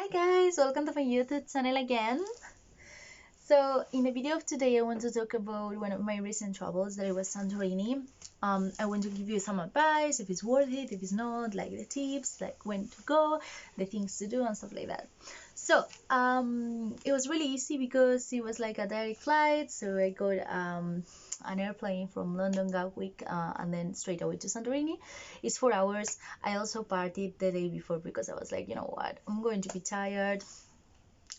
Hi guys, welcome to my YouTube channel again. So in the video of today I want to talk about one of my recent travels that it was Santorini. I want to give you some advice, if it's worth it, if it's not, like the tips, like when to go, the things to do and stuff like that. So it was really easy because it was like a direct flight, so I got an airplane from London Gatwick and then straight away to Santorini. It's 4 hours. I also partied the day before because I was like, you know what, I'm going to be tired,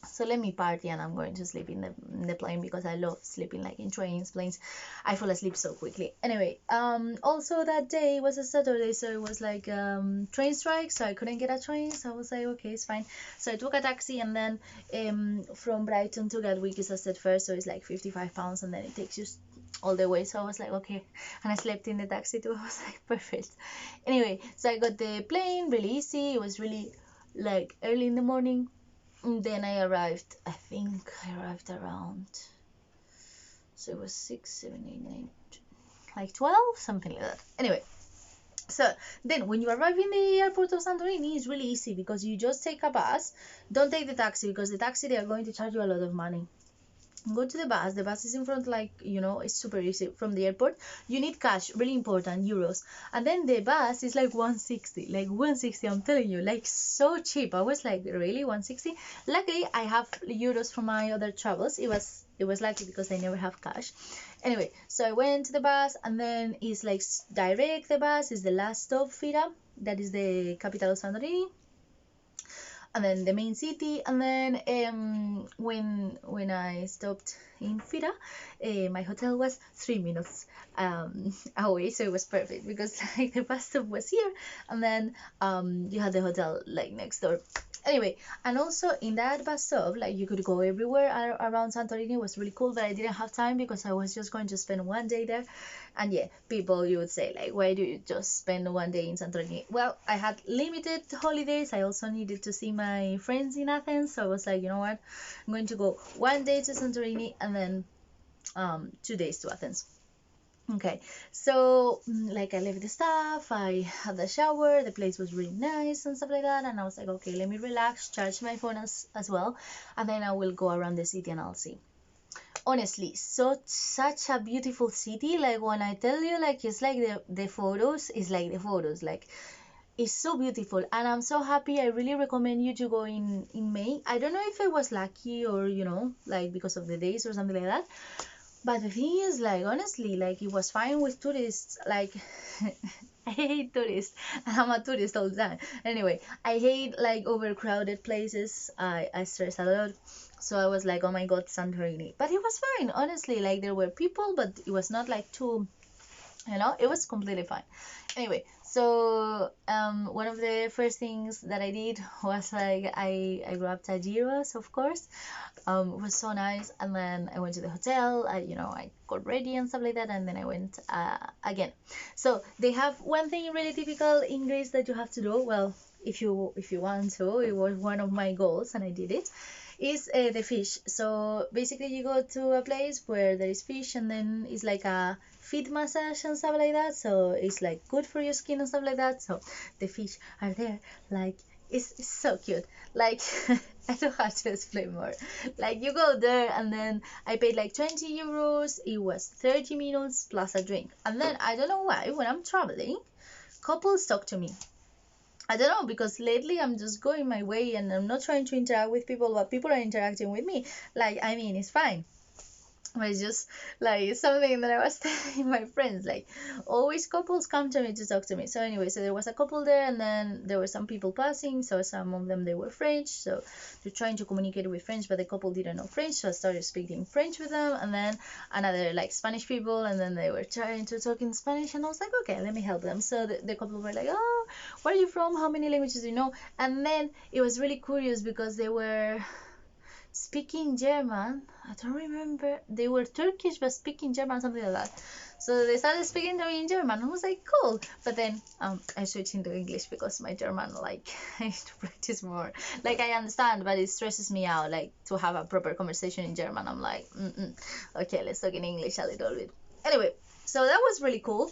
so let me party and I'm going to sleep in the plane because I love sleeping like in trains, planes. I fall asleep so quickly. Anyway, also that day was a Saturday, so it was like train strike, so I couldn't get a train, so I was like, okay, it's fine. So I took a taxi, and then from Brighton to Gatwick is a set first, so it's like £55, and then it takes you all the way. So I was like, okay, and I slept in the taxi too. I was like, perfect. Anyway, so I got the plane really easy. It was really like early in the morning. Then I arrived, I think I arrived around, so it was 6, 7, 8, 9, like 12, something like that. Anyway, so then when you arrive in the airport of Santorini, it's really easy because you just take a bus. Don't take the taxi, because the taxi, they are going to charge you a lot of money. Go to the bus is in front, like, you know, it's super easy from the airport. You need cash, really important, euros. And then the bus is like 160, like 160, I'm telling you, like so cheap. I was like, really, 160? Luckily I have euros from my other travels. It was lucky because I never have cash. Anyway, so I went to the bus, and then it's like direct. The bus is the last stop, Fira, that is the capital of Santorini, and then the main city. And then when I stopped in Fira, my hotel was 3 minutes away, so it was perfect because like the bus stop was here, and then you had the hotel like next door. Anyway, and also in that bus stop, like you could go everywhere around Santorini. It was really cool, but I didn't have time because I was just going to spend one day there. And yeah, people, you would say like, why do you just spend one day in Santorini? Well, I had limited holidays. I also needed to see my friends in Athens, so I was like, you know what, I'm going to go one day to Santorini and then 2 days to Athens. Okay, so like I left the stuff, I had the shower, the place was really nice and stuff like that, and I was like, okay, let me relax, charge my phone as well, and then I will go around the city and I'll see. Honestly, such a beautiful city. Like when I tell you, like it's like the photos, it's like the photos, like it's so beautiful, and I'm so happy. I really recommend you to go in May. I don't know if I was lucky or, you know, like because of the days or something like that. But the thing is, like, honestly, like, it was fine with tourists. Like, I hate tourists. I'm a tourist all the time. Anyway, I hate, like, overcrowded places. I stress a lot. So I was like, oh my God, Santorini. But it was fine, honestly. Like, there were people, but it was not, like, too, you know, it was completely fine. Anyway, so one of the first things that I did was like I grabbed a gyros, of course. It was so nice. And then I went to the hotel. I got ready and stuff like that, and then I went again. So they have one thing really typical in Greece that you have to do. Well, if you want to, it was one of my goals and I did it, is the fish. So basically you go to a place where there is fish, and then it's like a feet massage and stuff like that, so it's like good for your skin and stuff like that. So the fish are there, like it's so cute, like I don't have to explain more. Like you go there, and then I paid like 20 euros. It was 30 minutes plus a drink. And then I don't know why, when I'm traveling, couples talk to me. I don't know, because lately I'm just going my way and I'm not trying to interact with people, but people are interacting with me. Like, I mean, it's fine. But it's just like something that I was telling my friends, like always couples come to me to talk to me. So anyway, so there was a couple there, and then there were some people passing. So some of them, they were French, so they're trying to communicate with French, but the couple didn't know French, so I started speaking French with them. And then another like Spanish people, and then they were trying to talk in Spanish, and I was like, okay, let me help them. So the couple were like, oh, where are you from, how many languages do you know? And then it was really curious because they were speaking German. I don't remember. They were Turkish but speaking German, something like that. So they started speaking to me in German. I was like, cool. But then I switched into English because my German, like, I need to practice more. Like, I understand, but it stresses me out, like, to have a proper conversation in German. I'm like, okay, let's talk in English a little bit. Anyway, so that was really cool.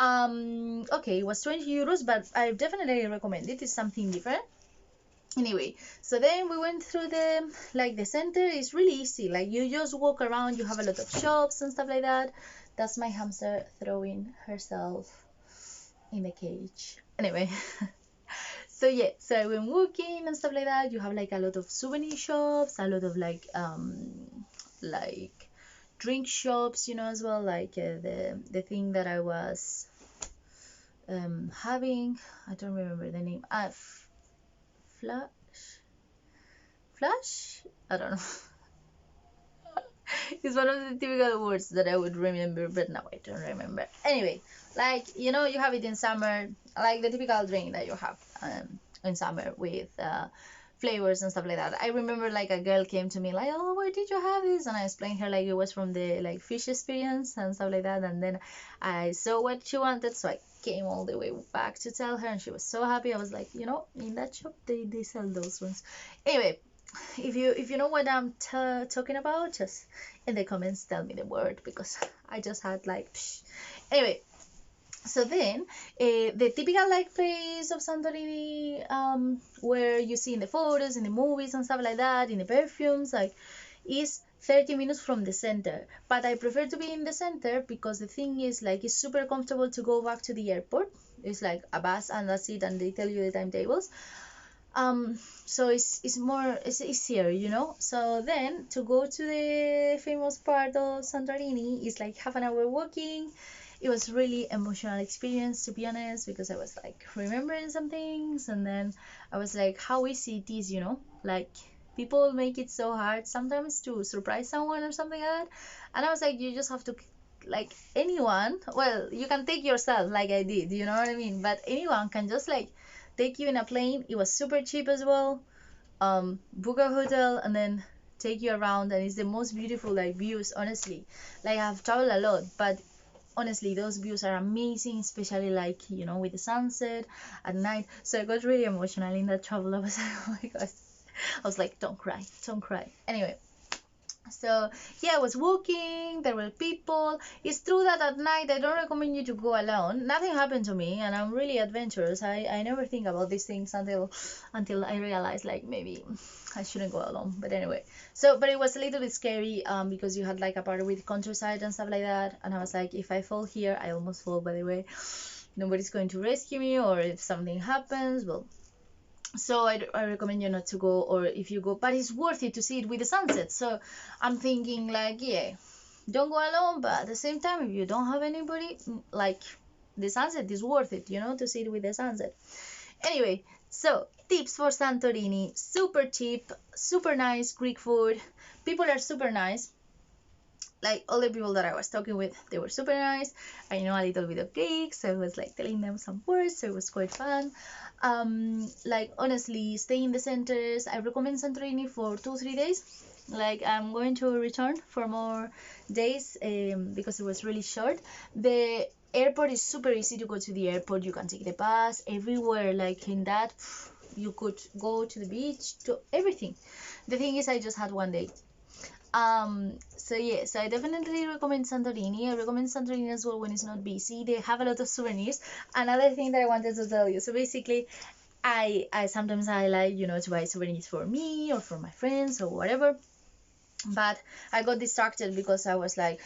Okay, it was 20 euros, but I definitely recommend it. It's something different. Anyway, so then we went through the center. It's really easy, like you just walk around, you have a lot of shops and stuff like that. That's my hamster throwing herself in the cage. Anyway, so yeah, so I went walking and stuff like that. You have like a lot of souvenir shops, a lot of like drink shops, as well, like the thing that I was having, I don't remember the name. Flash, I don't know. It's one of the typical words that I would remember, but now I don't remember. Anyway, like, you have it in summer, like the typical drink that you have in summer with flavors and stuff like that. I remember like a girl came to me like, oh, where did you have this? And I explained her like it was from the like fish experience and stuff like that. And then I saw what she wanted, so I came all the way back to tell her, and she was so happy. I was like, in that shop they sell those ones. Anyway, if you know what I'm talking about, just in the comments tell me the word, because I just had like psh. Anyway, so then the typical like place of Santorini, where you see in the photos, in the movies and stuff like that, in the perfumes, like, is 30 minutes from the center. But I prefer to be in the center because the thing is, like, it's super comfortable to go back to the airport. It's like a bus and that's it, and they tell you the timetables. So it's easier. So then to go to the famous part of Santorini is like half an hour walking. It was really emotional experience, to be honest, because I was like remembering some things, and then I was like, how easy it is, like people make it so hard sometimes to surprise someone or something like that. And I was like, you just have to, like, anyone, well, you can take yourself like I did, you know what I mean, but anyone can just like take you in a plane. It was super cheap as well. Book a hotel and then take you around, and it's the most beautiful like views, honestly. Like, I've traveled a lot, but honestly those views are amazing, especially like, with the sunset at night. So I got really emotional in that travel. I was like, oh my god, I was like, don't cry, don't cry. Anyway, so yeah, I was walking, there were people. It's true that at night I don't recommend you to go alone. Nothing happened to me, and I'm really adventurous. I never think about these things until I realize like maybe I shouldn't go alone. But anyway, but it was a little bit scary, because you had like a part with countryside and stuff like that, and I was like, if I fall here, I almost fall, by the way, nobody's going to rescue me, or if something happens, well, so I recommend you not to go, or if you go, but it's worth it to see it with the sunset. So I'm thinking like, yeah, don't go alone, but at the same time, if you don't have anybody, like, the sunset is worth it, to see it with the sunset. Anyway, so tips for Santorini: super cheap, super nice Greek food, people are super nice. Like, all the people that I was talking with, they were super nice. I know a little bit of Greek, so I was like telling them some words, so it was quite fun. Like, honestly, stay in the centers. I recommend Santorini for 2-3 days. Like, I'm going to return for more days, because it was really short. The airport is super easy to go to the airport. You can take the bus everywhere. Like, in that, you could go to the beach, to everything. The thing is, I just had 1 day. So yeah, so I definitely recommend Santorini. I recommend Santorini as well when it's not busy. They have a lot of souvenirs. Another thing that I wanted to tell you, so basically, I sometimes I like, to buy souvenirs for me or for my friends or whatever, but I got distracted because I was like,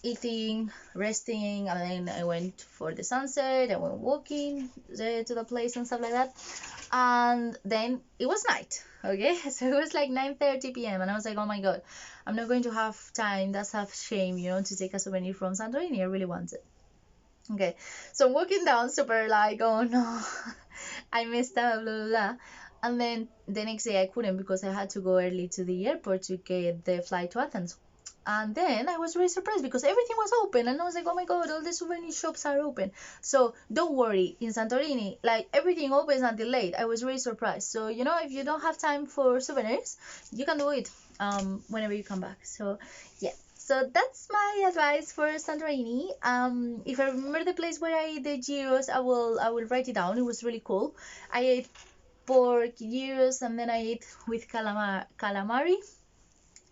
eating, resting, and then I went for the sunset. I went walking to the place and stuff like that, and then it was night. Okay, so it was like 9:30 p.m. and I was like, oh my god, I'm not going to have time. That's a shame, to take a souvenir from Santorini. I really want it. Okay, so I'm walking down, super like, oh no, I missed out, blah, blah, blah. And then the next day I couldn't, because I had to go early to the airport to get the flight to Athens. And then I was really surprised because everything was open, and I was like, oh my god, all the souvenir shops are open. So don't worry, in Santorini, like, everything opens until late. I was really surprised. So, if you don't have time for souvenirs, you can do it whenever you come back. So yeah, so that's my advice for Santorini. If I remember the place where I ate the gyros, I will write it down. It was really cool. I ate pork gyros, and then I ate with calamari.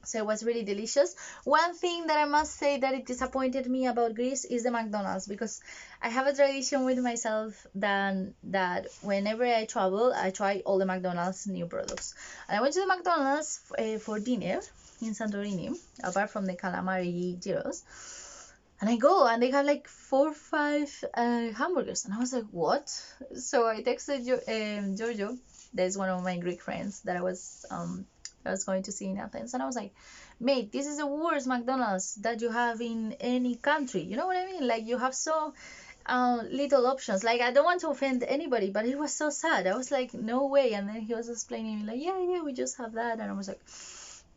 So it was really delicious. One thing that I must say that it disappointed me about Greece is the McDonald's, because I have a tradition with myself that whenever I travel, I try all the McDonald's new products. And I went to the McDonald's for dinner in Santorini, apart from the calamari gyros. And I go and they have like 4 or 5 hamburgers, and I was like, what? So I texted Giorgio, there's one of my Greek friends that I was going to see in Athens, and I was like, mate, this is the worst McDonald's that you have in any country. You know what I mean? Like, you have so little options. Like, I don't want to offend anybody, but it was so sad. I was like, no way. And then he was explaining me like, yeah, we just have that, and I was like,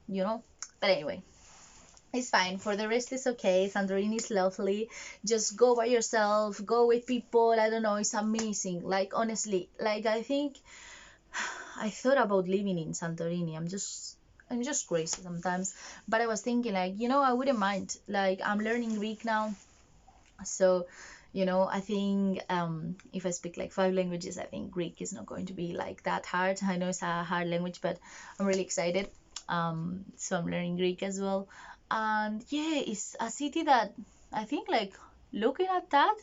you know. But anyway, it's fine. For the rest, it's okay. Santorini is lovely. Just go by yourself. Go with people. I don't know. It's amazing. Like, honestly, like, I think I thought about living in Santorini. I'm just crazy sometimes. But I was thinking, like, I wouldn't mind. Like, I'm learning Greek now. So, I think if I speak like 5 languages, I think Greek is not going to be like that hard. I know it's a hard language, but I'm really excited. So I'm learning Greek as well. And yeah, it's a city that I think, like, looking at that,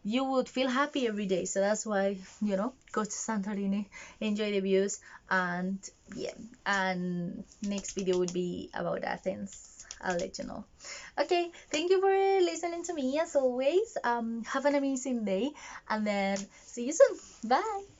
you would feel happy every day. So that's why, go to Santorini, enjoy the views, and yeah. And next video would be about Athens. I'll let you know. Okay, thank you for listening to me as always. Have an amazing day, and then see you soon. Bye.